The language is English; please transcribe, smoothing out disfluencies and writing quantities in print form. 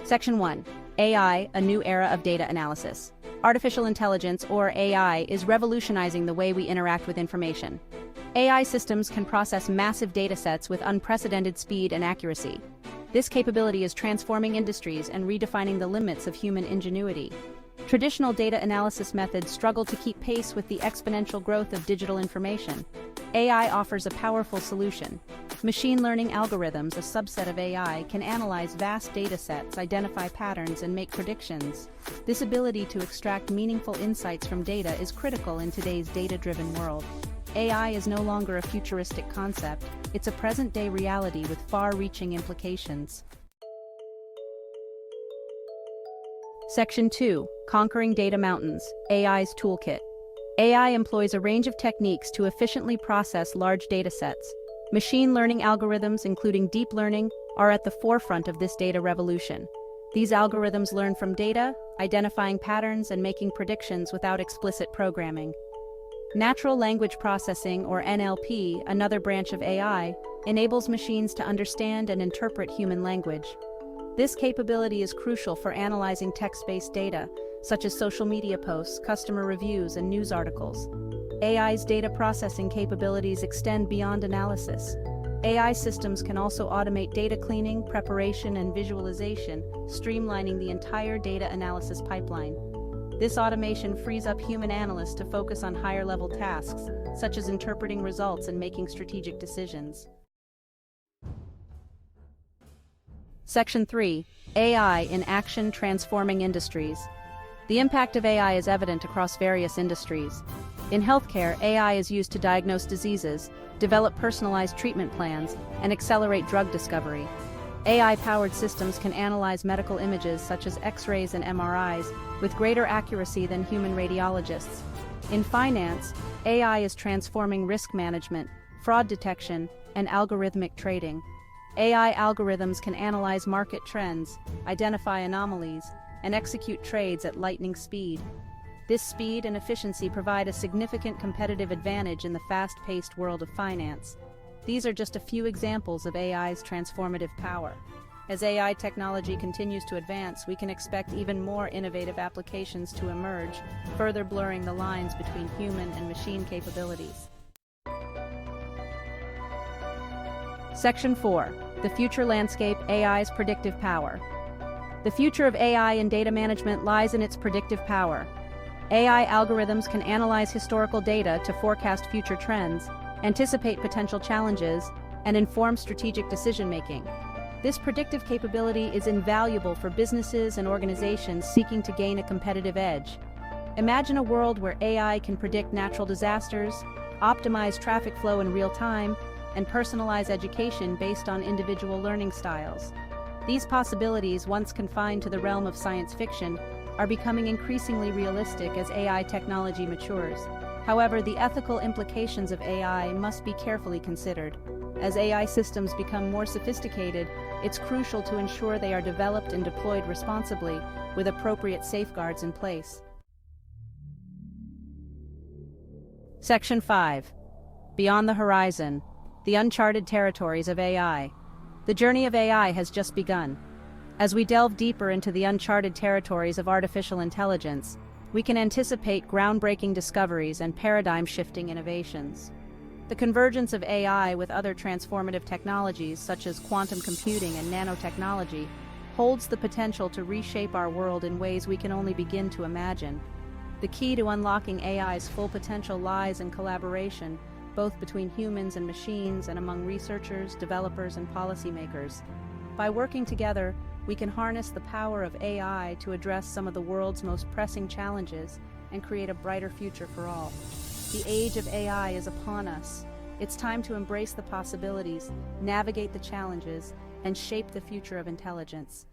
Section 1. AI, a new era of data analysis. Artificial intelligence, or AI, is revolutionizing the way we interact with information. AI systems can process massive datasets with unprecedented speed and accuracy. This capability is transforming industries and redefining the limits of human ingenuity. Traditional data analysis methods struggle to keep pace with the exponential growth of digital information. AI offers a powerful solution. Machine learning algorithms, a subset of AI, can analyze vast datasets, identify patterns, and make predictions. This ability to extract meaningful insights from data is critical in today's data-driven world. AI is no longer a futuristic concept, it's a present-day reality with far-reaching implications. Section 2. Conquering Data Mountains, AI's Toolkit. AI employs a range of techniques to efficiently process large datasets. Machine learning algorithms, including deep learning, are at the forefront of this data revolution. These algorithms learn from data, identifying patterns and making predictions without explicit programming. Natural language processing, or NLP, another branch of AI, enables machines to understand and interpret human language. This capability is crucial for analyzing text-based data, such as social media posts, customer reviews, and news articles. AI's data processing capabilities extend beyond analysis. AI systems can also automate data cleaning, preparation, and visualization, streamlining the entire data analysis pipeline. This automation frees up human analysts to focus on higher-level tasks, such as interpreting results and making strategic decisions. Section 3. AI in Action, Transforming Industries. The impact of AI is evident across various industries. In healthcare, AI is used to diagnose diseases, develop personalized treatment plans, and accelerate drug discovery. AI-powered systems can analyze medical images such as X-rays and MRIs with greater accuracy than human radiologists. In finance, AI is transforming risk management, fraud detection, and algorithmic trading. AI algorithms can analyze market trends, identify anomalies, and execute trades at lightning speed. This speed and efficiency provide a significant competitive advantage in the fast-paced world of finance. These are just a few examples of AI's transformative power. As AI technology continues to advance, we can expect even more innovative applications to emerge, further blurring the lines between human and machine capabilities. Section 4. The Future Landscape, AI's Predictive Power. The future of AI in data management lies in its predictive power. AI algorithms can analyze historical data to forecast future trends, anticipate potential challenges, and inform strategic decision-making. This predictive capability is invaluable for businesses and organizations seeking to gain a competitive edge. Imagine a world where AI can predict natural disasters, optimize traffic flow in real time, and personalize education based on individual learning styles. These possibilities, once confined to the realm of science fiction, are becoming increasingly realistic as AI technology matures. However, the ethical implications of AI must be carefully considered. As AI systems become more sophisticated, it's crucial to ensure they are developed and deployed responsibly, with appropriate safeguards in place. Section 5. Beyond the Horizon, the Uncharted Territories of AI. The journey of AI has just begun. As we delve deeper into the uncharted territories of artificial intelligence, we can anticipate groundbreaking discoveries and paradigm-shifting innovations. The convergence of AI with other transformative technologies such as quantum computing and nanotechnology holds the potential to reshape our world in ways we can only begin to imagine. The key to unlocking AI's full potential lies in collaboration, both between humans and machines and among researchers, developers, and policymakers. By working together, we can harness the power of AI to address some of the world's most pressing challenges and create a brighter future for all. The age of AI is upon us. It's time to embrace the possibilities, navigate the challenges, and shape the future of intelligence.